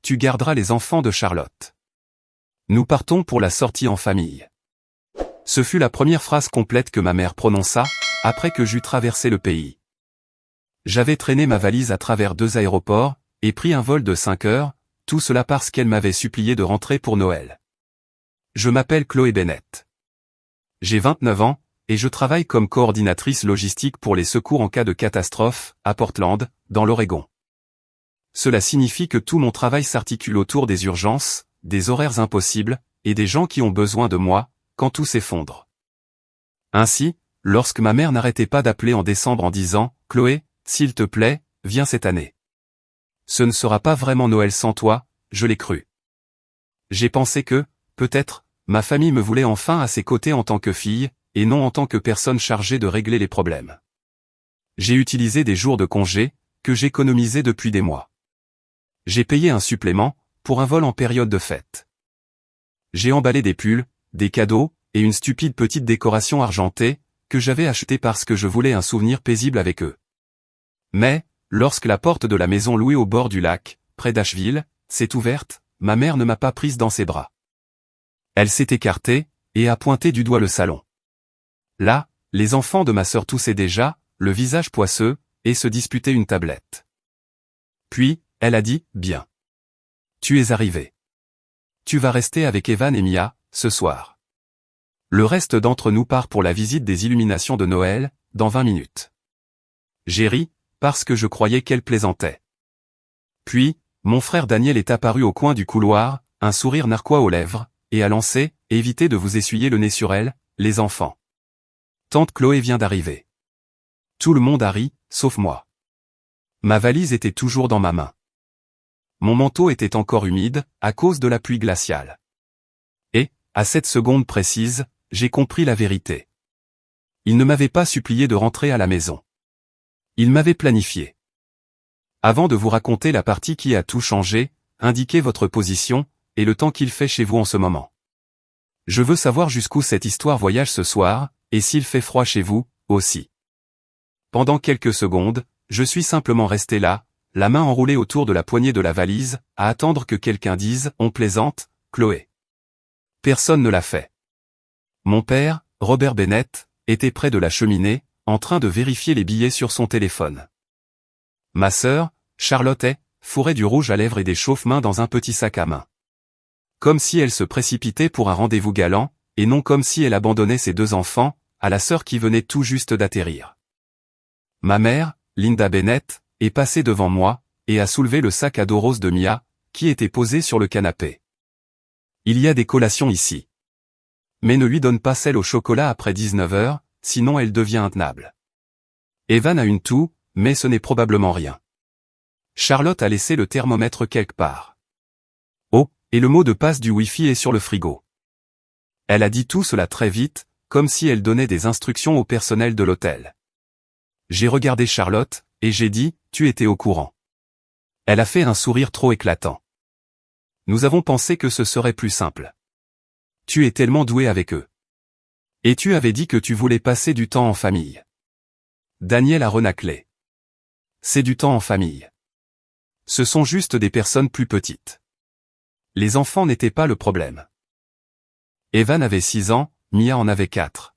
tu garderas les enfants de Charlotte. Nous partons pour la sortie en famille. Ce fut la première phrase complète que ma mère prononça, après que j'eus traversé le pays. J'avais traîné ma valise à travers 2 aéroports, et pris un vol de 5 heures, tout cela parce qu'elle m'avait supplié de rentrer pour Noël. Je m'appelle Chloé Bennett. J'ai 29 ans, et je travaille comme coordinatrice logistique pour les secours en cas de catastrophe, à Portland, dans l'Oregon. Cela signifie que tout mon travail s'articule autour des urgences, des horaires impossibles, et des gens qui ont besoin de moi, quand tout s'effondre. Ainsi, lorsque ma mère n'arrêtait pas d'appeler en décembre en disant « Chloé, s'il te plaît, viens cette année. Ce ne sera pas vraiment Noël sans toi », je l'ai cru. J'ai pensé que, peut-être, ma famille me voulait enfin à ses côtés en tant que fille, et non en tant que personne chargée de régler les problèmes. J'ai utilisé des jours de congé, que j'économisais depuis des mois. J'ai payé un supplément, pour un vol en période de fête. J'ai emballé des pulls, des cadeaux, et une stupide petite décoration argentée, que j'avais achetée parce que je voulais un souvenir paisible avec eux. Mais, lorsque la porte de la maison louée au bord du lac, près d'Asheville, s'est ouverte, ma mère ne m'a pas prise dans ses bras. Elle s'est écartée, et a pointé du doigt le salon. Là, les enfants de ma sœur toussaient déjà, le visage poisseux, et se disputaient une tablette. Puis, elle a dit, bien. Tu es arrivé. Tu vas rester avec Evan et Mia, ce soir. Le reste d'entre nous part pour la visite des illuminations de Noël, dans 20 minutes. J'ai ri, parce que je croyais qu'elle plaisantait. Puis, mon frère Daniel est apparu au coin du couloir, un sourire narquois aux lèvres, et a lancé « Évitez de vous essuyer le nez sur elle, les enfants. Tante Chloé vient d'arriver. » Tout le monde a ri, sauf moi. Ma valise était toujours dans ma main. Mon manteau était encore humide, à cause de la pluie glaciale. Et, à cette seconde précise, j'ai compris la vérité. Il ne m'avait pas supplié de rentrer à la maison. Il m'avait planifié. Avant de vous raconter la partie qui a tout changé, indiquez votre position, et le temps qu'il fait chez vous en ce moment. Je veux savoir jusqu'où cette histoire voyage ce soir, et s'il fait froid chez vous, aussi. Pendant quelques secondes, je suis simplement resté là, la main enroulée autour de la poignée de la valise, à attendre que quelqu'un dise « On plaisante, Chloé ». Personne ne l'a fait. Mon père, Robert Bennett, était près de la cheminée, en train de vérifier les billets sur son téléphone. Ma sœur, Charlotte fourrait du rouge à lèvres et des chauffe-mains dans un petit sac à main. Comme si elle se précipitait pour un rendez-vous galant, et non comme si elle abandonnait ses 2 enfants, à la sœur qui venait tout juste d'atterrir. Ma mère, Linda Bennett, est passée devant moi, et a soulevé le sac à dos rose de Mia, qui était posé sur le canapé. Il y a des collations ici. Mais ne lui donne pas celle au chocolat après 19 heures, sinon elle devient intenable. Evan a une toux, mais ce n'est probablement rien. Charlotte a laissé le thermomètre quelque part. Oh, et le mot de passe du Wi-Fi est sur le frigo. Elle a dit tout cela très vite, comme si elle donnait des instructions au personnel de l'hôtel. J'ai regardé Charlotte, et j'ai dit, tu étais au courant. Elle a fait un sourire trop éclatant. Nous avons pensé que ce serait plus simple. Tu es tellement doué avec eux. Et tu avais dit que tu voulais passer du temps en famille. Daniel a renâclé. C'est du temps en famille. Ce sont juste des personnes plus petites. Les enfants n'étaient pas le problème. Evan avait 6 ans, Mia en avait 4.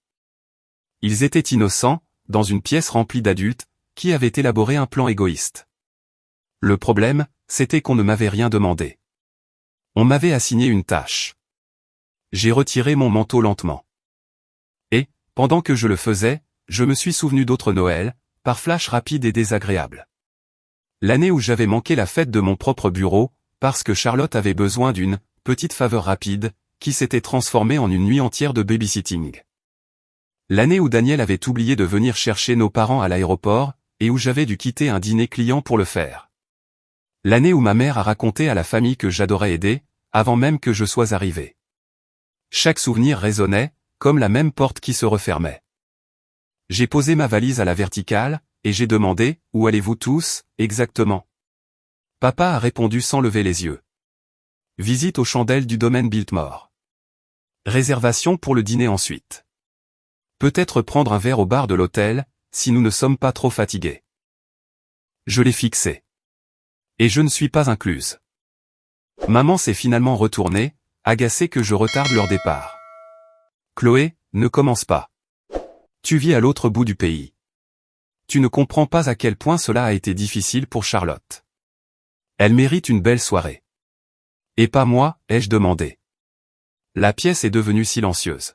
Ils étaient innocents, dans une pièce remplie d'adultes, qui avaient élaboré un plan égoïste. Le problème, c'était qu'on ne m'avait rien demandé. On m'avait assigné une tâche. J'ai retiré mon manteau lentement. Et, pendant que je le faisais, je me suis souvenu d'autres Noëls, par flash rapide et désagréable. L'année où j'avais manqué la fête de mon propre bureau, parce que Charlotte avait besoin d'une petite faveur rapide, qui s'était transformée en une nuit entière de babysitting. L'année où Daniel avait oublié de venir chercher nos parents à l'aéroport, et où j'avais dû quitter un dîner client pour le faire. L'année où ma mère a raconté à la famille que j'adorais aider, avant même que je sois arrivé. Chaque souvenir résonnait, comme la même porte qui se refermait. J'ai posé ma valise à la verticale, et j'ai demandé, où allez-vous tous, exactement? Papa a répondu sans lever les yeux. Visite aux chandelles du domaine Biltmore. Réservation pour le dîner ensuite. Peut-être prendre un verre au bar de l'hôtel, si nous ne sommes pas trop fatigués. Je l'ai fixé. Et je ne suis pas incluse. Maman s'est finalement retournée, agacée que je retarde leur départ. Chloé, ne commence pas. Tu vis à l'autre bout du pays. Tu ne comprends pas à quel point cela a été difficile pour Charlotte. Elle mérite une belle soirée. Et pas moi, ai-je demandé. La pièce est devenue silencieuse.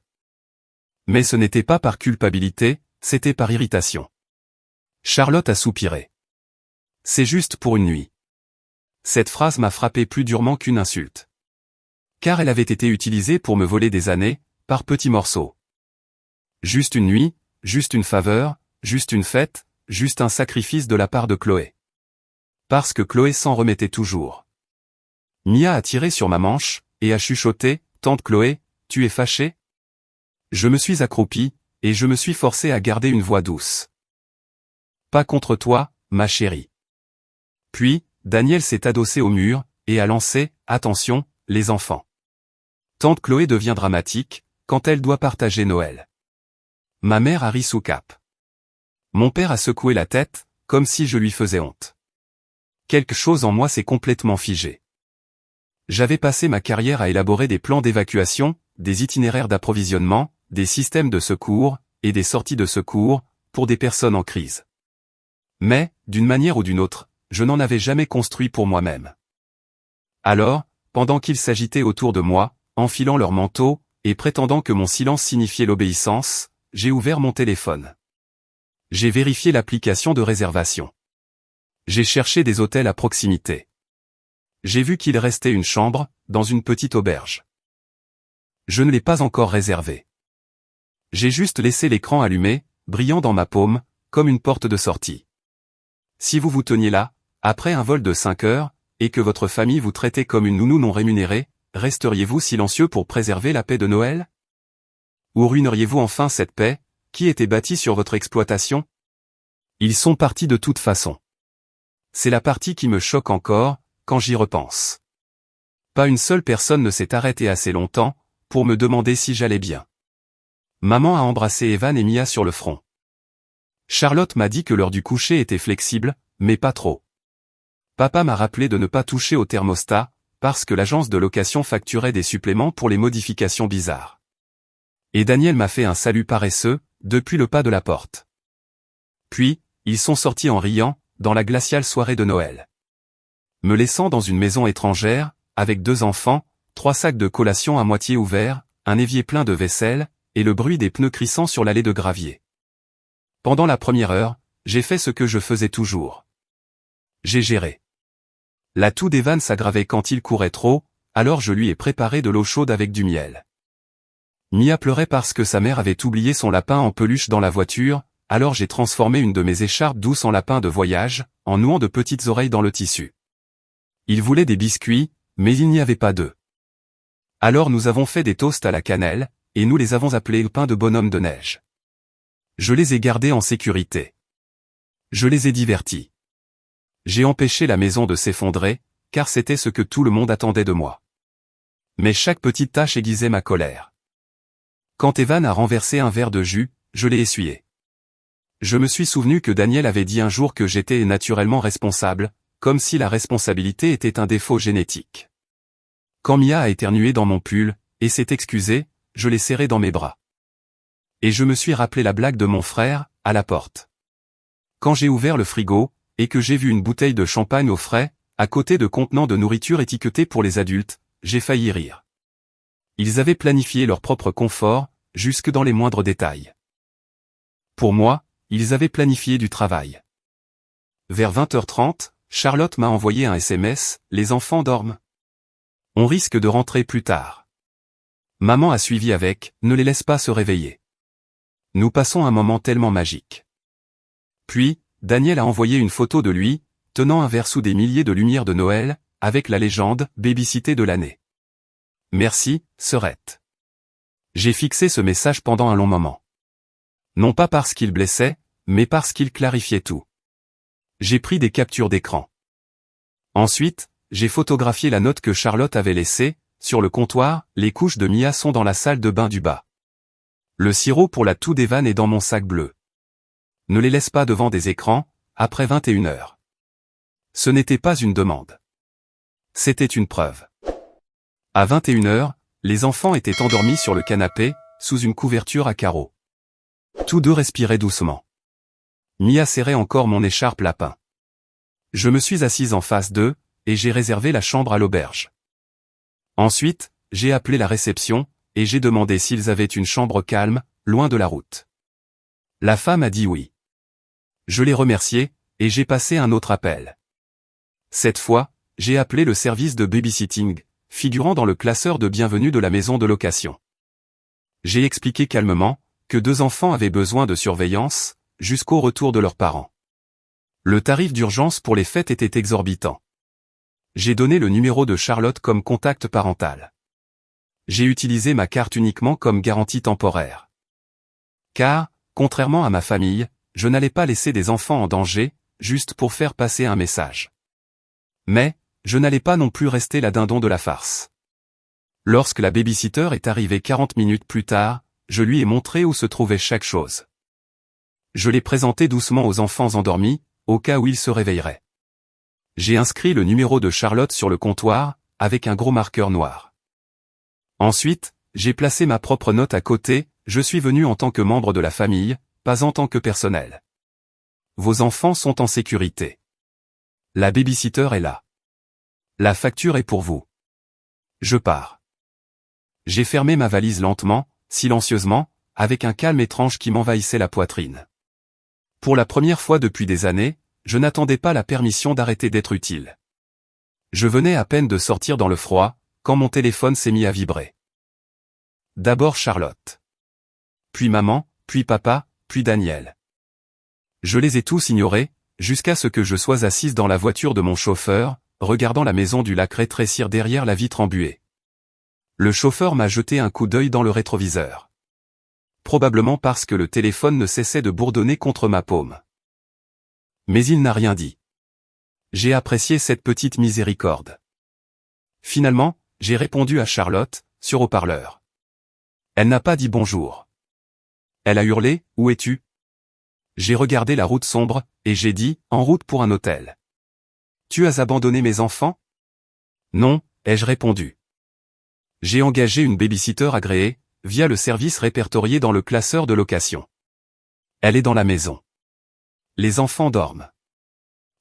Mais ce n'était pas par culpabilité, c'était par irritation. Charlotte a soupiré. C'est juste pour une nuit. Cette phrase m'a frappé plus durement qu'une insulte. Car elle avait été utilisée pour me voler des années, par petits morceaux. Juste une nuit, juste une faveur, juste une fête, juste un sacrifice de la part de Chloé. Parce que Chloé s'en remettait toujours. Mia a tiré sur ma manche, et a chuchoté, « Tante Chloé, tu es fâchée ?» Je me suis accroupi, et je me suis forcé à garder une voix douce. « Pas contre toi, ma chérie. » Puis, Daniel s'est adossé au mur, et a lancé, « Attention, les enfants. » Tante Chloé devient dramatique, quand elle doit partager Noël. Ma mère a ri sous cape. Mon père a secoué la tête, comme si je lui faisais honte. Quelque chose en moi s'est complètement figé. J'avais passé ma carrière à élaborer des plans d'évacuation, des itinéraires d'approvisionnement, des systèmes de secours, et des sorties de secours, pour des personnes en crise. Mais, d'une manière ou d'une autre, je n'en avais jamais construit pour moi-même. Alors, pendant qu'ils s'agitaient autour de moi, enfilant leur manteau, et prétendant que mon silence signifiait l'obéissance, j'ai ouvert mon téléphone. J'ai vérifié l'application de réservation. J'ai cherché des hôtels à proximité. J'ai vu qu'il restait une chambre, dans une petite auberge. Je ne l'ai pas encore réservée. J'ai juste laissé l'écran allumé, brillant dans ma paume, comme une porte de sortie. Si vous vous teniez là, après un vol de 5 heures, et que votre famille vous traitait comme une nounou non rémunérée, resteriez-vous silencieux pour préserver la paix de Noël? Ou ruineriez-vous enfin cette paix, qui était bâtie sur votre exploitation? Ils sont partis de toute façon. C'est la partie qui me choque encore, quand j'y repense. Pas une seule personne ne s'est arrêtée assez longtemps, pour me demander si j'allais bien. Maman a embrassé Evan et Mia sur le front. Charlotte m'a dit que l'heure du coucher était flexible, mais pas trop. Papa m'a rappelé de ne pas toucher au thermostat, parce que l'agence de location facturait des suppléments pour les modifications bizarres. Et Daniel m'a fait un salut paresseux, depuis le pas de la porte. Puis, ils sont sortis en riant, dans la glaciale soirée de Noël. Me laissant dans une maison étrangère, avec 2 enfants, 3 sacs de collation à moitié ouverts, un évier plein de vaisselle, et le bruit des pneus crissant sur l'allée de gravier. Pendant la première heure, j'ai fait ce que je faisais toujours. J'ai géré. La toux d'Evan s'aggravait quand il courait trop, alors je lui ai préparé de l'eau chaude avec du miel. Mia pleurait parce que sa mère avait oublié son lapin en peluche dans la voiture, alors j'ai transformé une de mes écharpes douces en lapin de voyage, en nouant de petites oreilles dans le tissu. Il voulait des biscuits, mais il n'y avait pas d'œufs. Alors nous avons fait des toasts à la cannelle, et nous les avons appelés pain de bonhomme de neige. Je les ai gardés en sécurité. Je les ai divertis. J'ai empêché la maison de s'effondrer, car c'était ce que tout le monde attendait de moi. Mais chaque petite tâche aiguisait ma colère. Quand Evan a renversé un verre de jus, je l'ai essuyé. Je me suis souvenu que Daniel avait dit un jour que j'étais naturellement responsable, comme si la responsabilité était un défaut génétique. Quand Mia a éternué dans mon pull, et s'est excusée, je l'ai serré dans mes bras. Et je me suis rappelé la blague de mon frère, à la porte. Quand j'ai ouvert le frigo, et que j'ai vu une bouteille de champagne au frais, à côté de contenants de nourriture étiquetés pour les adultes, j'ai failli rire. Ils avaient planifié leur propre confort, jusque dans les moindres détails. Pour moi, ils avaient planifié du travail. Vers 20h30, Charlotte m'a envoyé un SMS, « Les enfants dorment. On risque de rentrer plus tard. » Maman a suivi avec, « Ne les laisse pas se réveiller. » Nous passons un moment tellement magique. Puis, Daniel a envoyé une photo de lui, tenant un verre sous des milliers de lumières de Noël, avec la légende « Babycité de l'année ». Merci, sœurette. J'ai fixé ce message pendant un long moment. Non pas parce qu'il blessait, mais parce qu'il clarifiait tout. J'ai pris des captures d'écran. Ensuite, j'ai photographié la note que Charlotte avait laissée, sur le comptoir, les couches de Mia sont dans la salle de bain du bas. Le sirop pour la toux d'Evan est dans mon sac bleu. Ne les laisse pas devant des écrans, après 21h. Ce n'était pas une demande. C'était une preuve. À 21h, les enfants étaient endormis sur le canapé, sous une couverture à carreaux. Tous deux respiraient doucement. Mia serrait encore mon écharpe lapin. Je me suis assise en face d'eux, et j'ai réservé la chambre à l'auberge. Ensuite, j'ai appelé la réception, et j'ai demandé s'ils avaient une chambre calme, loin de la route. La femme a dit oui. Je l'ai remercié, et j'ai passé un autre appel. Cette fois, j'ai appelé le service de babysitting, figurant dans le classeur de bienvenue de la maison de location. J'ai expliqué calmement que 2 enfants avaient besoin de surveillance, jusqu'au retour de leurs parents. Le tarif d'urgence pour les fêtes était exorbitant. J'ai donné le numéro de Charlotte comme contact parental. J'ai utilisé ma carte uniquement comme garantie temporaire. Car, contrairement à ma famille, je n'allais pas laisser des enfants en danger, juste pour faire passer un message. Mais, je n'allais pas non plus rester la dindon de la farce. Lorsque la babysitter est arrivée 40 minutes plus tard, je lui ai montré où se trouvait chaque chose. Je l'ai présenté doucement aux enfants endormis, au cas où ils se réveilleraient. J'ai inscrit le numéro de Charlotte sur le comptoir, avec un gros marqueur noir. Ensuite, j'ai placé ma propre note à côté, je suis venu en tant que membre de la famille, pas en tant que personnel. Vos enfants sont en sécurité. La babysitter est là. La facture est pour vous. Je pars. J'ai fermé ma valise lentement, silencieusement, avec un calme étrange qui m'envahissait la poitrine. Pour la première fois depuis des années, je n'attendais pas la permission d'arrêter d'être utile. Je venais à peine de sortir dans le froid, quand mon téléphone s'est mis à vibrer. D'abord Charlotte. Puis maman, puis papa, puis Daniel. Je les ai tous ignorés, jusqu'à ce que je sois assise dans la voiture de mon chauffeur, regardant la maison du lac rétrécir derrière la vitre embuée. Le chauffeur m'a jeté un coup d'œil dans le rétroviseur. Probablement parce que le téléphone ne cessait de bourdonner contre ma paume. Mais il n'a rien dit. J'ai apprécié cette petite miséricorde. Finalement, j'ai répondu à Charlotte, sur haut-parleur. Elle n'a pas dit bonjour. Elle a hurlé, « Où es-tu » J'ai regardé la route sombre, et j'ai dit, « En route pour un hôtel. » « Tu as abandonné mes enfants » ? « Non, ai-je répondu. J'ai engagé une babysitter agréée, via le service répertorié dans le classeur de location. Elle est dans la maison. Les enfants dorment.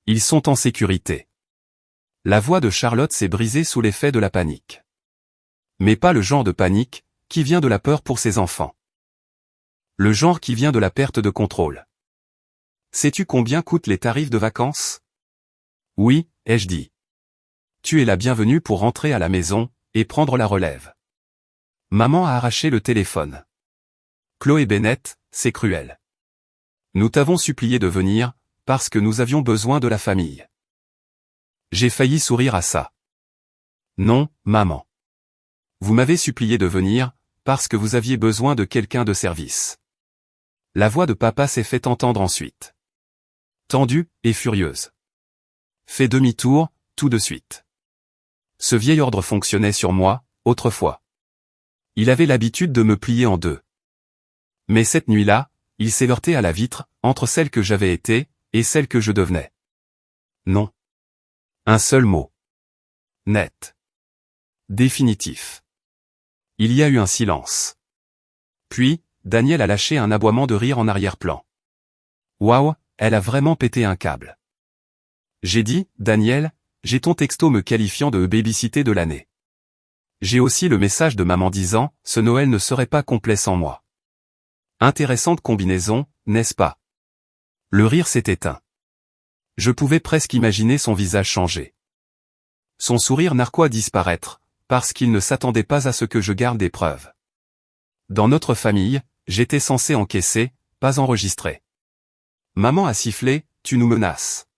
Ils sont en sécurité. La voix de Charlotte s'est brisée sous l'effet de la panique. Mais pas le genre de panique, qui vient de la peur pour ses enfants. Le genre qui vient de la perte de contrôle. Sais-tu combien coûtent les tarifs de vacances ? Oui, ai-je dit. Tu es la bienvenue pour rentrer à la maison, et prendre la relève. Maman a arraché le téléphone. Chloé Bennett, c'est cruel. Nous t'avons supplié de venir, parce que nous avions besoin de la famille. J'ai failli sourire à ça. Non, maman. Vous m'avez supplié de venir, parce que vous aviez besoin de quelqu'un de service. La voix de papa s'est fait entendre ensuite. Tendue et furieuse. Fais demi-tour, tout de suite. Ce vieil ordre fonctionnait sur moi, autrefois. Il avait l'habitude de me plier en deux. Mais cette nuit-là, il s'est heurté à la vitre, entre celle que j'avais été, et celle que je devenais. Non. Un seul mot. Net. Définitif. Il y a eu un silence. Puis, Daniel a lâché un aboiement de rire en arrière-plan. Waouh, elle a vraiment pété un câble. J'ai dit, Daniel, j'ai ton texto me qualifiant de babysitter de l'année. J'ai aussi le message de maman disant, ce Noël ne serait pas complet sans moi. Intéressante combinaison, n'est-ce pas? Le rire s'est éteint. Je pouvais presque imaginer son visage changer. Son sourire narquois disparaître, parce qu'il ne s'attendait pas à ce que je garde des preuves. Dans notre famille, j'étais censé encaisser, pas enregistrer. Maman a sifflé, tu nous menaces.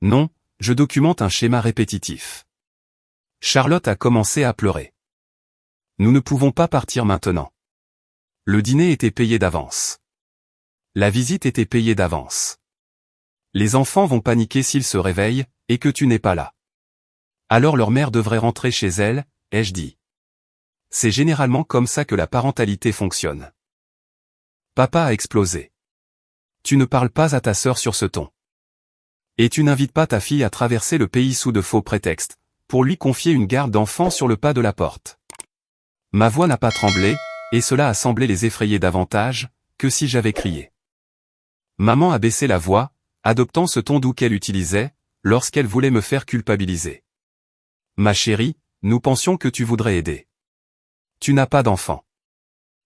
Non, je documente un schéma répétitif. Charlotte a commencé à pleurer. Nous ne pouvons pas partir maintenant. Le dîner était payé d'avance. La visite était payée d'avance. Les enfants vont paniquer s'ils se réveillent, et que tu n'es pas là. Alors leur mère devrait rentrer chez elle, ai-je dit. C'est généralement comme ça que la parentalité fonctionne. Papa a explosé. Tu ne parles pas à ta sœur sur ce ton. Et tu n'invites pas ta fille à traverser le pays sous de faux prétextes, pour lui confier une garde d'enfant sur le pas de la porte. Ma voix n'a pas tremblé, et cela a semblé les effrayer davantage, que si j'avais crié. Maman a baissé la voix, adoptant ce ton doux qu'elle utilisait, lorsqu'elle voulait me faire culpabiliser. Ma chérie, nous pensions que tu voudrais aider. Tu n'as pas d'enfant.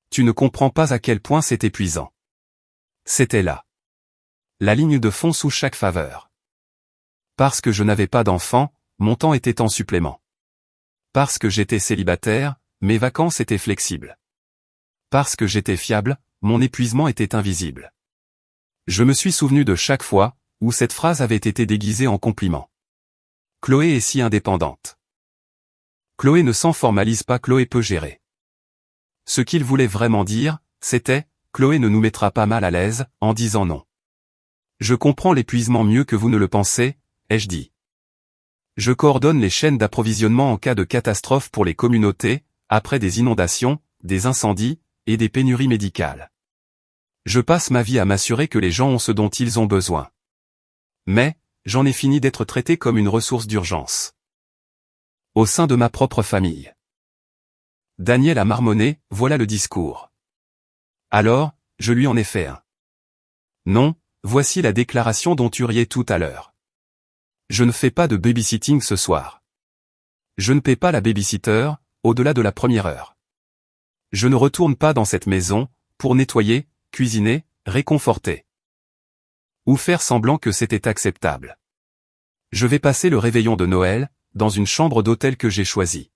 Tu ne comprends pas à quel point c'est épuisant. C'était là. La ligne de fond sous chaque faveur. Parce que je n'avais pas d'enfant, mon temps était en supplément. Parce que j'étais célibataire, mes vacances étaient flexibles. Parce que j'étais fiable, mon épuisement était invisible. Je me suis souvenu de chaque fois où cette phrase avait été déguisée en compliment. Chloé est si indépendante. Chloé ne s'en formalise pas, Chloé peut gérer. Ce qu'il voulait vraiment dire, c'était « Chloé ne nous mettra pas mal à l'aise en disant non ». Je comprends l'épuisement mieux que vous ne le pensez, ai-je dit. Je coordonne les chaînes d'approvisionnement en cas de catastrophe pour les communautés, après des inondations, des incendies, et des pénuries médicales. Je passe ma vie à m'assurer que les gens ont ce dont ils ont besoin. Mais, j'en ai fini d'être traité comme une ressource d'urgence. Au sein de ma propre famille. Daniel a marmonné, voilà le discours. Alors, je lui en ai fait un. Non, voici la déclaration dont tu riais tout à l'heure. Je ne fais pas de babysitting ce soir. Je ne paie pas la babysitter, au-delà de la première heure. Je ne retourne pas dans cette maison, pour nettoyer, cuisiner, réconforter. Ou faire semblant que c'était acceptable. Je vais passer le réveillon de Noël, dans une chambre d'hôtel que j'ai choisie.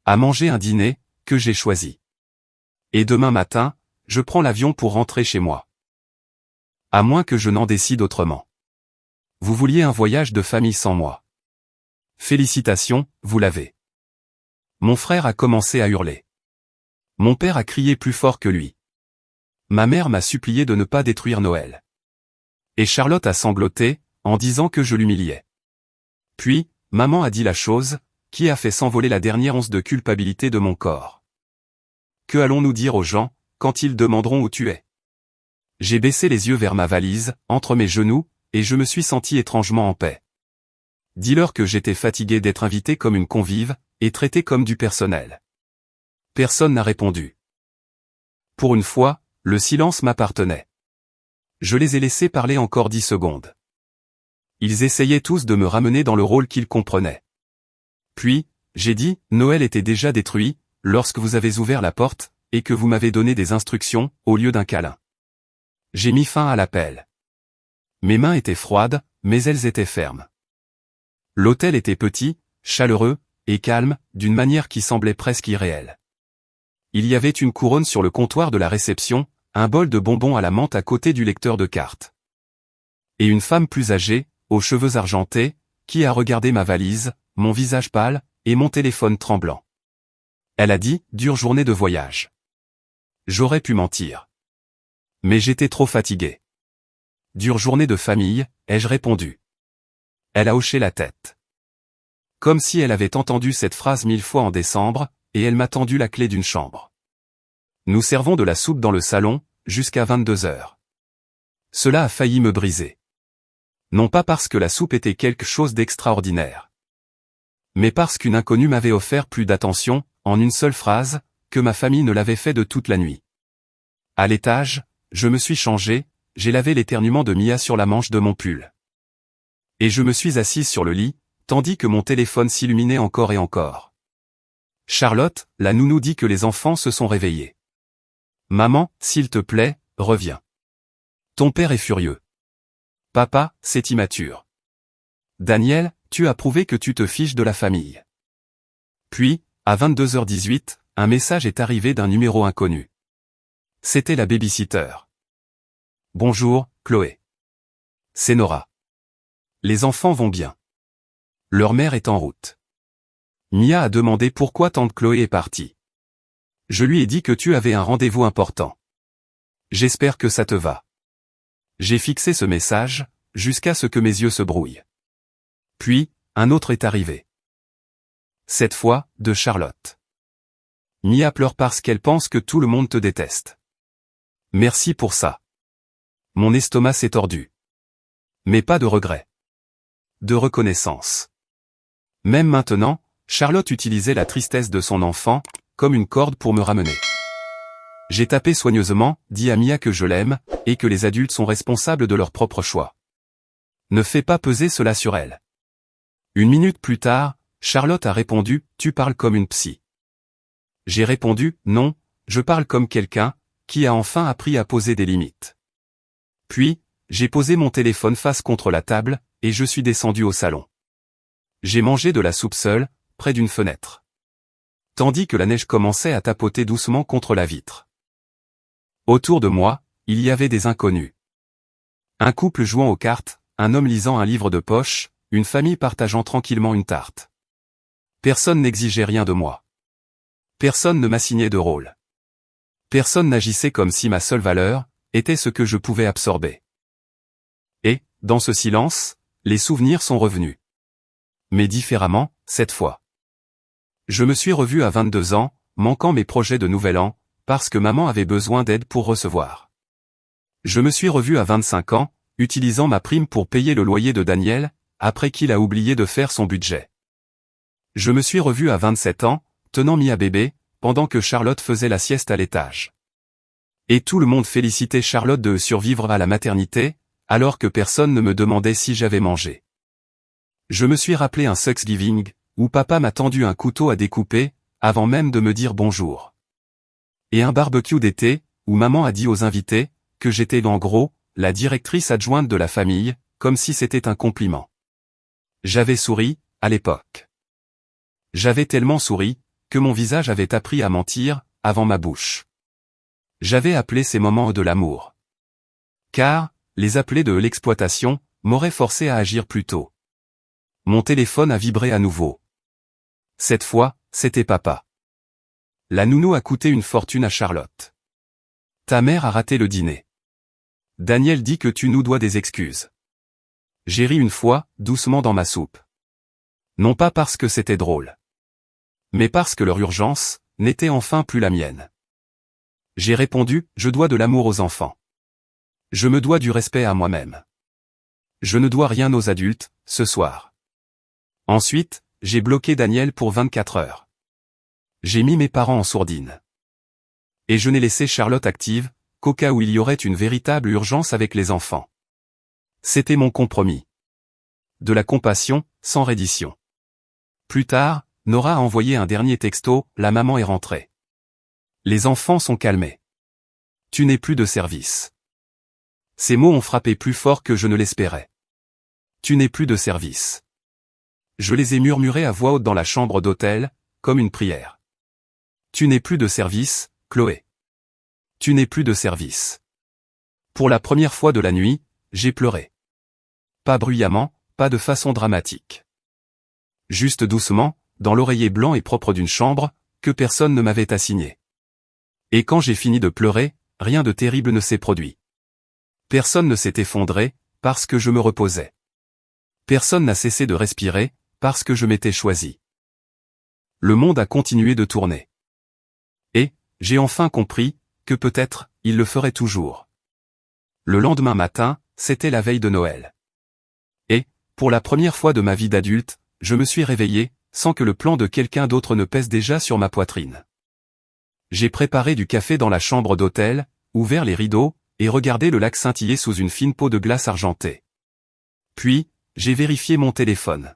À manger un dîner, que j'ai choisi. Et demain matin, je prends l'avion pour rentrer chez moi. À moins que je n'en décide autrement. Vous vouliez un voyage de famille sans moi. Félicitations, vous l'avez. Mon frère a commencé à hurler. Mon père a crié plus fort que lui. Ma mère m'a supplié de ne pas détruire Noël. Et Charlotte a sangloté, en disant que je l'humiliais. Puis, maman a dit la chose, qui a fait s'envoler la dernière once de culpabilité de mon corps. Que allons-nous dire aux gens, quand ils demanderont où tu es? J'ai baissé les yeux vers ma valise, entre mes genoux, et je me suis senti étrangement en paix. Dis-leur que j'étais fatigué d'être invité comme une convive, et traité comme du personnel. Personne n'a répondu. Pour une fois, le silence m'appartenait. Je les ai laissés parler encore 10 secondes. Ils essayaient tous de me ramener dans le rôle qu'ils comprenaient. Puis, j'ai dit, Noël était déjà détruit, lorsque vous avez ouvert la porte, et que vous m'avez donné des instructions, au lieu d'un câlin. J'ai mis fin à l'appel. Mes mains étaient froides, mais elles étaient fermes. L'hôtel était petit, chaleureux, et calme, d'une manière qui semblait presque irréelle. Il y avait une couronne sur le comptoir de la réception, un bol de bonbons à la menthe à côté du lecteur de cartes. Et une femme plus âgée, aux cheveux argentés, qui a regardé ma valise, mon visage pâle, et mon téléphone tremblant. Elle a dit, dure journée de voyage. J'aurais pu mentir. Mais j'étais trop fatigué. Dure journée de famille, ai-je répondu. Elle a hoché la tête. Comme si elle avait entendu cette phrase 1000 fois en décembre, et elle m'a tendu la clé d'une chambre. Nous servons de la soupe dans le salon, jusqu'à 22 heures. Cela a failli me briser. Non pas parce que la soupe était quelque chose d'extraordinaire. Mais parce qu'une inconnue m'avait offert plus d'attention, en une seule phrase, que ma famille ne l'avait fait de toute la nuit. À l'étage, je me suis changé, j'ai lavé l'éternuement de Mia sur la manche de mon pull. Et je me suis assise sur le lit, tandis que mon téléphone s'illuminait encore et encore. Charlotte, la nounou dit que les enfants se sont réveillés. Maman, s'il te plaît, reviens. Ton père est furieux. Papa, c'est immature. Daniel, tu as prouvé que tu te fiches de la famille. Puis, à 22h18, un message est arrivé d'un numéro inconnu. C'était la babysitter. Bonjour, Chloé. C'est Nora. Les enfants vont bien. Leur mère est en route. Mia a demandé pourquoi tante Chloé est partie. Je lui ai dit que tu avais un rendez-vous important. J'espère que ça te va. J'ai fixé ce message, jusqu'à ce que mes yeux se brouillent. Puis, un autre est arrivé. Cette fois, de Charlotte. Mia pleure parce qu'elle pense que tout le monde te déteste. Merci pour ça. Mon estomac s'est tordu. Mais pas de regret. De reconnaissance. Même maintenant, Charlotte utilisait la tristesse de son enfant, comme une corde pour me ramener. J'ai tapé soigneusement, dit à Mia que je l'aime, et que les adultes sont responsables de leurs propres choix. Ne fais pas peser cela sur elle. Une minute plus tard, Charlotte a répondu, tu parles comme une psy. J'ai répondu, non, je parle comme quelqu'un, qui a enfin appris à poser des limites. Puis, j'ai posé mon téléphone face contre la table, et je suis descendu au salon. J'ai mangé de la soupe seule, près d'une fenêtre. Tandis que la neige commençait à tapoter doucement contre la vitre. Autour de moi, il y avait des inconnus. Un couple jouant aux cartes, un homme lisant un livre de poche, une famille partageant tranquillement une tarte. Personne n'exigeait rien de moi. Personne ne m'assignait de rôle. Personne n'agissait comme si ma seule valeur était ce que je pouvais absorber. Et, dans ce silence, les souvenirs sont revenus. Mais différemment, cette fois. Je me suis revu à 22 ans, manquant mes projets de nouvel an, parce que maman avait besoin d'aide pour recevoir. Je me suis revu à 25 ans, utilisant ma prime pour payer le loyer de Daniel, après qu'il a oublié de faire son budget. Je me suis revu à 27 ans, tenant Mia bébé, pendant que Charlotte faisait la sieste à l'étage. Et tout le monde félicitait Charlotte de survivre à la maternité, alors que personne ne me demandait si j'avais mangé. Je me suis rappelé un Thanksgiving, où papa m'a tendu un couteau à découper, avant même de me dire bonjour. Et un barbecue d'été, où maman a dit aux invités, que j'étais en gros, la directrice adjointe de la famille, comme si c'était un compliment. J'avais souri, à l'époque. J'avais tellement souri, que mon visage avait appris à mentir, avant ma bouche. J'avais appelé ces moments de l'amour. Car, les appeler de l'exploitation, m'auraient forcé à agir plus tôt. Mon téléphone a vibré à nouveau. Cette fois, c'était papa. La nounou a coûté une fortune à Charlotte. Ta mère a raté le dîner. Daniel dit que tu nous dois des excuses. J'ai ri une fois, doucement dans ma soupe. Non pas parce que c'était drôle. Mais parce que leur urgence, n'était enfin plus la mienne. J'ai répondu, je dois de l'amour aux enfants. Je me dois du respect à moi-même. Je ne dois rien aux adultes, ce soir. Ensuite, j'ai bloqué Daniel pour 24 heures. J'ai mis mes parents en sourdine. Et je n'ai laissé Charlotte active, qu'au cas où il y aurait une véritable urgence avec les enfants. C'était mon compromis. De la compassion, sans reddition. Plus tard, Nora a envoyé un dernier texto, la maman est rentrée. Les enfants sont calmés. Tu n'es plus de service. Ces mots ont frappé plus fort que je ne l'espérais. Tu n'es plus de service. Je les ai murmurés à voix haute dans la chambre d'hôtel, comme une prière. Tu n'es plus de service, Chloé. Tu n'es plus de service. Pour la première fois de la nuit, j'ai pleuré. Pas bruyamment, pas de façon dramatique. Juste doucement, dans l'oreiller blanc et propre d'une chambre, que personne ne m'avait assigné. Et quand j'ai fini de pleurer, rien de terrible ne s'est produit. Personne ne s'est effondré, parce que je me reposais. Personne n'a cessé de respirer, parce que je m'étais choisi. Le monde a continué de tourner. Et, j'ai enfin compris, que peut-être, il le ferait toujours. Le lendemain matin, c'était la veille de Noël. Et, pour la première fois de ma vie d'adulte, je me suis réveillé, sans que le plan de quelqu'un d'autre ne pèse déjà sur ma poitrine. J'ai préparé du café dans la chambre d'hôtel, ouvert les rideaux, et regardé le lac scintiller sous une fine peau de glace argentée. Puis, j'ai vérifié mon téléphone.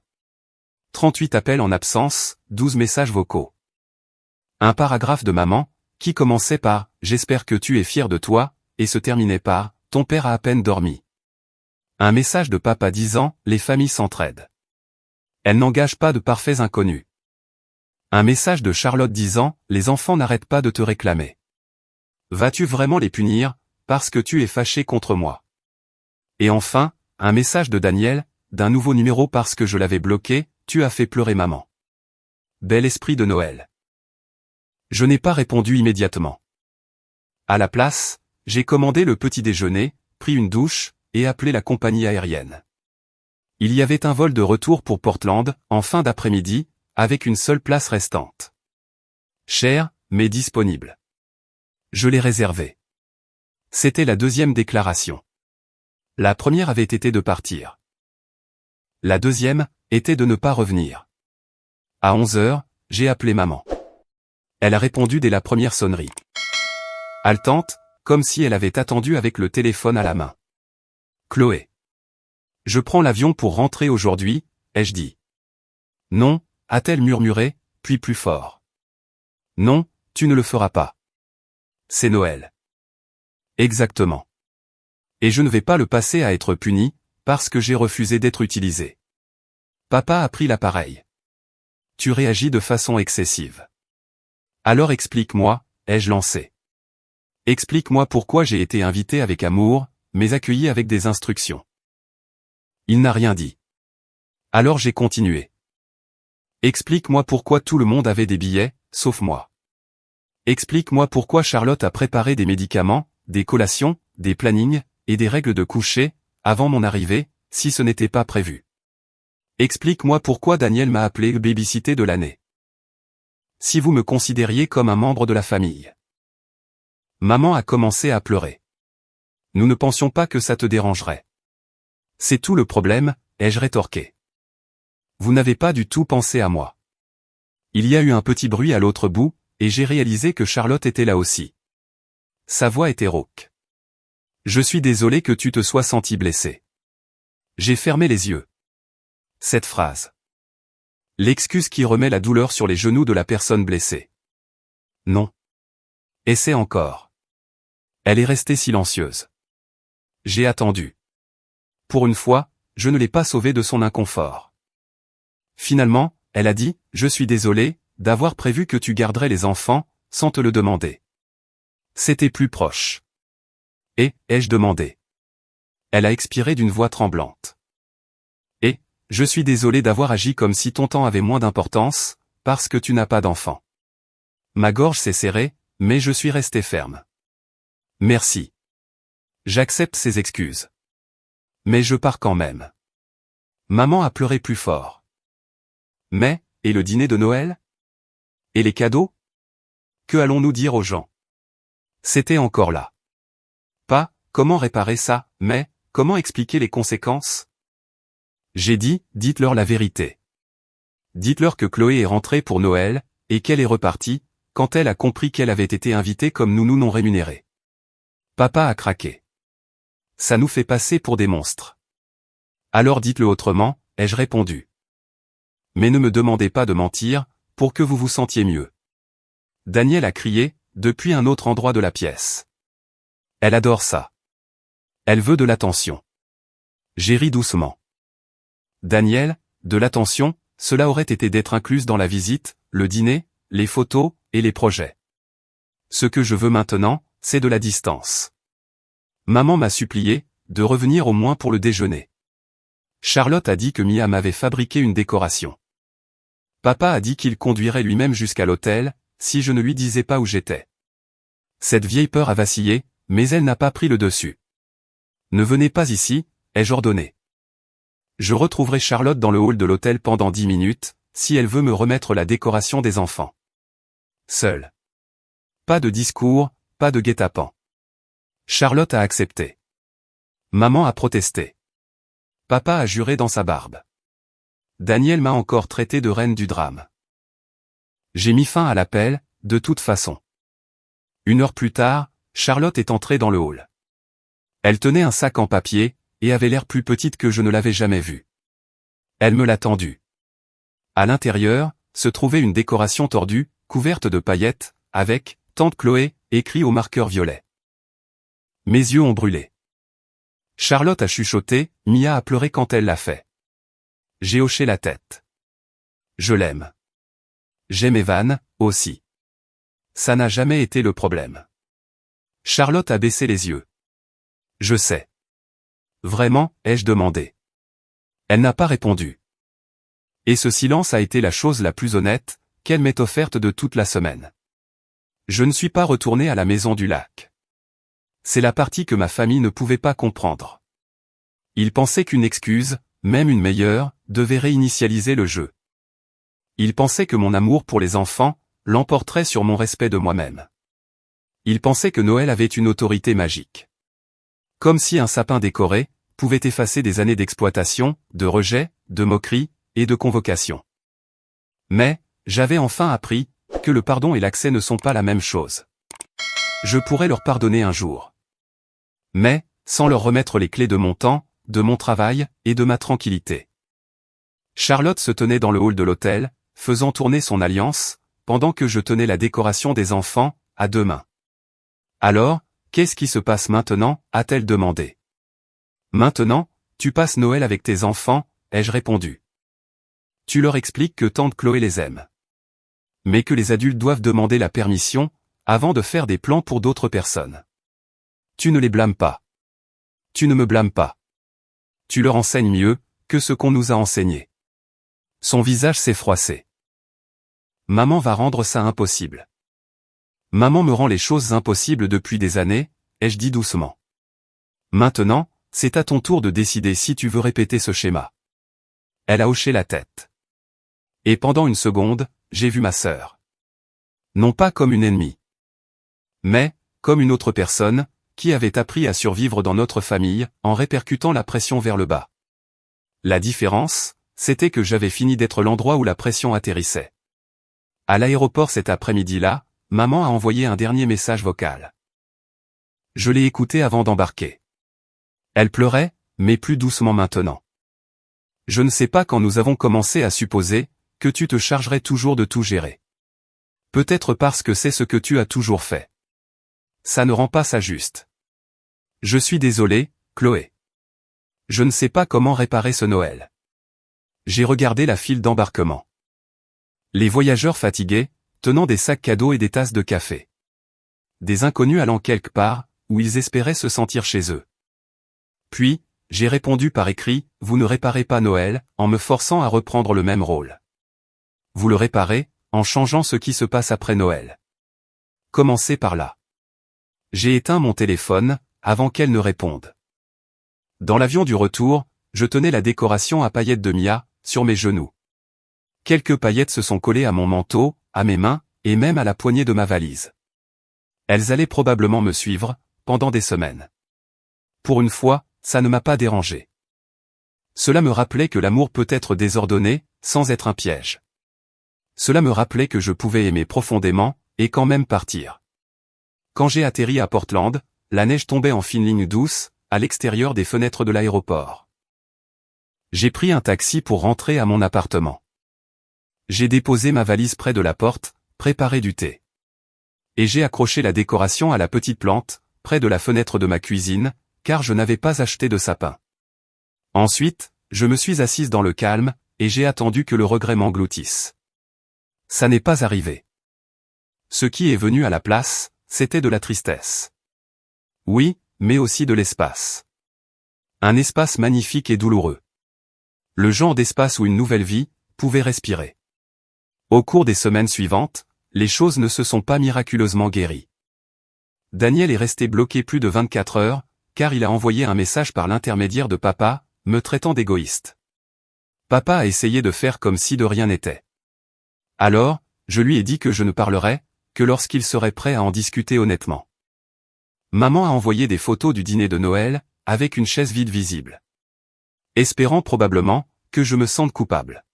38 appels en absence, 12 messages vocaux. Un paragraphe de maman, qui commençait par « J'espère que tu es fier de toi » et se terminait par « Ton père a à peine dormi ». Un message de papa disant « Les familles s'entraident. Elles n'engagent pas de parfaits inconnus ». Un message de Charlotte disant « Les enfants n'arrêtent pas de te réclamer. Vas-tu vraiment les punir, parce que tu es fâché contre moi ?» Et enfin, un message de Daniel, d'un nouveau numéro parce que je l'avais bloqué, « Tu as fait pleurer maman. » Bel esprit de Noël. Je n'ai pas répondu immédiatement. À la place, j'ai commandé le petit déjeuner, pris une douche, et appelé la compagnie aérienne. Il y avait un vol de retour pour Portland, en fin d'après-midi, avec une seule place restante. Cher, mais disponible. Je l'ai réservé. C'était la deuxième déclaration. La première avait été de partir. La deuxième, était de ne pas revenir. À 11 heures, j'ai appelé maman. Elle a répondu dès la première sonnerie. Haletante, comme si elle avait attendu avec le téléphone à la main. Chloé. Je prends l'avion pour rentrer aujourd'hui, ai-je dit. Non, a-t-elle murmuré, puis plus fort. Non, tu ne le feras pas. C'est Noël. Exactement. Et je ne vais pas le passer à être puni, parce que j'ai refusé d'être utilisé. Papa a pris l'appareil. Tu réagis de façon excessive. Alors explique-moi, ai-je lancé. Explique-moi pourquoi j'ai été invité avec amour, mais accueilli avec des instructions. Il n'a rien dit. Alors j'ai continué. Explique-moi pourquoi tout le monde avait des billets, sauf moi. Explique-moi pourquoi Charlotte a préparé des médicaments, des collations, des plannings, et des règles de coucher, avant mon arrivée, si ce n'était pas prévu. Explique-moi pourquoi Daniel m'a appelé le baby-sitter de l'année. Si vous me considériez comme un membre de la famille. Maman a commencé à pleurer. Nous ne pensions pas que ça te dérangerait. C'est tout le problème, ai-je rétorqué. Vous n'avez pas du tout pensé à moi. Il y a eu un petit bruit à l'autre bout, et j'ai réalisé que Charlotte était là aussi. Sa voix était rauque. Je suis désolé que tu te sois senti blessé. J'ai fermé les yeux. Cette phrase. L'excuse qui remet la douleur sur les genoux de la personne blessée. Non. Essaie encore. Elle est restée silencieuse. J'ai attendu. Pour une fois, je ne l'ai pas sauvée de son inconfort. Finalement, elle a dit, je suis désolée, d'avoir prévu que tu garderais les enfants, sans te le demander. C'était plus proche. Et, ai-je demandé. Elle a expiré d'une voix tremblante. Et, je suis désolée d'avoir agi comme si ton temps avait moins d'importance, parce que tu n'as pas d'enfant. Ma gorge s'est serrée, mais je suis resté ferme. Merci. J'accepte ces excuses. Mais je pars quand même. Maman a pleuré plus fort. Mais, et le dîner de Noël? Et les cadeaux? Que allons-nous dire aux gens? C'était encore là. Pas, comment réparer ça, mais, comment expliquer les conséquences? J'ai dit, dites-leur la vérité. Dites-leur que Chloé est rentrée pour Noël, et qu'elle est repartie, quand elle a compris qu'elle avait été invitée comme nounou non rémunérée. Papa a craqué. Ça nous fait passer pour des monstres. Alors dites-le autrement, ai-je répondu. Mais ne me demandez pas de mentir, pour que vous vous sentiez mieux. Daniel a crié, depuis un autre endroit de la pièce. Elle adore ça. Elle veut de l'attention. J'ai ri doucement. Daniel, de l'attention, cela aurait été d'être incluse dans la visite, le dîner, les photos, et les projets. Ce que je veux maintenant, c'est de la distance. Maman m'a supplié, de revenir au moins pour le déjeuner. Charlotte a dit que Mia m'avait fabriqué une décoration. Papa a dit qu'il conduirait lui-même jusqu'à l'hôtel, si je ne lui disais pas où j'étais. Cette vieille peur a vacillé, mais elle n'a pas pris le dessus. Ne venez pas ici, ai-je ordonné. Je retrouverai Charlotte dans le hall de l'hôtel pendant 10 minutes, si elle veut me remettre la décoration des enfants. Seule. Pas de discours, pas de guet-apens. Charlotte a accepté. Maman a protesté. Papa a juré dans sa barbe. Daniel m'a encore traité de reine du drame. J'ai mis fin à l'appel, de toute façon. 1 heure plus tard, Charlotte est entrée dans le hall. Elle tenait un sac en papier, et avait l'air plus petite que je ne l'avais jamais vue. Elle me l'a tendu. À l'intérieur, se trouvait une décoration tordue, couverte de paillettes, avec « Tante Chloé » écrit au marqueur violet. Mes yeux ont brûlé. Charlotte a chuchoté, Mia a pleuré quand elle l'a fait. J'ai hoché la tête. Je l'aime. J'aime Evan, aussi. Ça n'a jamais été le problème. Charlotte a baissé les yeux. Je sais. Vraiment, ai-je demandé. Elle n'a pas répondu. Et ce silence a été la chose la plus honnête, qu'elle m'ait offerte de toute la semaine. Je ne suis pas retourné à la maison du lac. C'est la partie que ma famille ne pouvait pas comprendre. Ils pensaient qu'une excuse, même une meilleure, devait réinitialiser le jeu. Ils pensaient que mon amour pour les enfants l'emporterait sur mon respect de moi-même. Ils pensaient que Noël avait une autorité magique. Comme si un sapin décoré pouvait effacer des années d'exploitation, de rejet, de moquerie et de convocation. Mais, j'avais enfin appris, que le pardon et l'accès ne sont pas la même chose. Je pourrais leur pardonner un jour. Mais, sans leur remettre les clés de mon temps, de mon travail, et de ma tranquillité. Charlotte se tenait dans le hall de l'hôtel, faisant tourner son alliance, pendant que je tenais la décoration des enfants, à deux mains. Alors, qu'est-ce qui se passe maintenant, a-t-elle demandé. Maintenant, tu passes Noël avec tes enfants, ai-je répondu. Tu leur expliques que tante Chloé les aime. Mais que les adultes doivent demander la permission, avant de faire des plans pour d'autres personnes. Tu ne les blâmes pas. Tu ne me blâmes pas. Tu leur enseignes mieux, que ce qu'on nous a enseigné. Son visage s'est froissé. Maman va rendre ça impossible. Maman me rend les choses impossibles depuis des années, ai-je dit doucement. Maintenant, c'est à ton tour de décider si tu veux répéter ce schéma. Elle a hoché la tête. Et pendant une seconde, j'ai vu ma sœur. Non pas comme une ennemie. Mais, comme une autre personne, qui avait appris à survivre dans notre famille, en répercutant la pression vers le bas. La différence, c'était que j'avais fini d'être l'endroit où la pression atterrissait. À l'aéroport cet après-midi-là, maman a envoyé un dernier message vocal. Je l'ai écouté avant d'embarquer. Elle pleurait, mais plus doucement maintenant. Je ne sais pas quand nous avons commencé à supposer que tu te chargerais toujours de tout gérer. Peut-être parce que c'est ce que tu as toujours fait. Ça ne rend pas ça juste. Je suis désolé, Chloé. Je ne sais pas comment réparer ce Noël. J'ai regardé la file d'embarquement. Les voyageurs fatigués, tenant des sacs cadeaux et des tasses de café. Des inconnus allant quelque part, où ils espéraient se sentir chez eux. Puis, j'ai répondu par écrit, vous ne réparez pas Noël, en me forçant à reprendre le même rôle. Vous le réparez, en changeant ce qui se passe après Noël. Commencez par là. J'ai éteint mon téléphone, avant qu'elle ne réponde. Dans l'avion du retour, je tenais la décoration à paillettes de Mia, sur mes genoux. Quelques paillettes se sont collées à mon manteau, à mes mains, et même à la poignée de ma valise. Elles allaient probablement me suivre, pendant des semaines. Pour une fois, ça ne m'a pas dérangé. Cela me rappelait que l'amour peut être désordonné, sans être un piège. Cela me rappelait que je pouvais aimer profondément, et quand même partir. Quand j'ai atterri à Portland, la neige tombait en fine ligne douce, à l'extérieur des fenêtres de l'aéroport. J'ai pris un taxi pour rentrer à mon appartement. J'ai déposé ma valise près de la porte, préparé du thé. Et j'ai accroché la décoration à la petite plante, près de la fenêtre de ma cuisine, car je n'avais pas acheté de sapin. Ensuite, je me suis assise dans le calme, et j'ai attendu que le regret m'engloutisse. Ça n'est pas arrivé. Ce qui est venu à la place, c'était de la tristesse. Oui, mais aussi de l'espace. Un espace magnifique et douloureux. Le genre d'espace où une nouvelle vie pouvait respirer. Au cours des semaines suivantes, les choses ne se sont pas miraculeusement guéries. Daniel est resté bloqué plus de 24 heures, car il a envoyé un message par l'intermédiaire de papa, me traitant d'égoïste. Papa a essayé de faire comme si de rien n'était. Alors, je lui ai dit que je ne parlerais que lorsqu'il serait prêt à en discuter honnêtement. Maman a envoyé des photos du dîner de Noël, avec une chaise vide visible. Espérant probablement que je me sente coupable.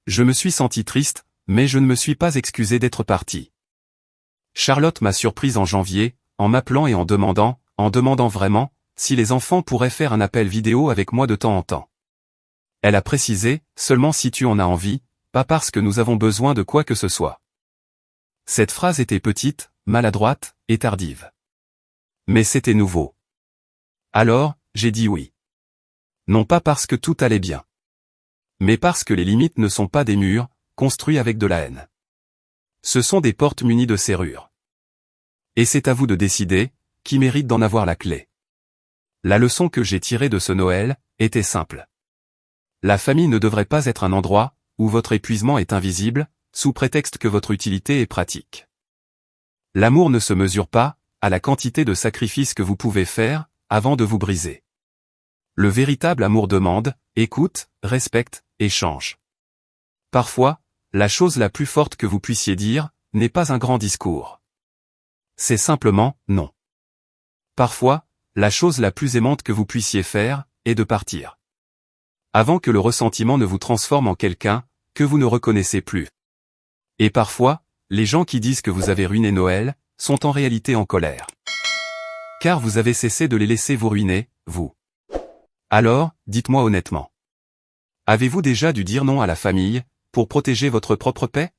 Je me suis senti triste, mais je ne me suis pas excusé d'être parti. Charlotte m'a surprise en janvier, en m'appelant et en demandant vraiment, si les enfants pourraient faire un appel vidéo avec moi de temps en temps. Elle a précisé, seulement si tu en as envie, pas parce que nous avons besoin de quoi que ce soit. Cette phrase était petite, maladroite, et tardive. Mais c'était nouveau. Alors, j'ai dit oui. Non pas parce que tout allait bien. Mais parce que les limites ne sont pas des murs, construits avec de la haine. Ce sont des portes munies de serrures. Et c'est à vous de décider, qui mérite d'en avoir la clé. La leçon que j'ai tirée de ce Noël, était simple. La famille ne devrait pas être un endroit, où votre épuisement est invisible, sous prétexte que votre utilité est pratique. L'amour ne se mesure pas, à la quantité de sacrifices que vous pouvez faire, avant de vous briser. Le véritable amour demande, écoute, respecte, échange. Parfois, la chose la plus forte que vous puissiez dire, n'est pas un grand discours. C'est simplement, non. Parfois, la chose la plus aimante que vous puissiez faire, est de partir. Avant que le ressentiment ne vous transforme en quelqu'un que vous ne reconnaissez plus. Et parfois, les gens qui disent que vous avez ruiné Noël, sont en réalité en colère. Car vous avez cessé de les laisser vous ruiner, vous. Alors, dites-moi honnêtement. Avez-vous déjà dû dire non à la famille, pour protéger votre propre paix?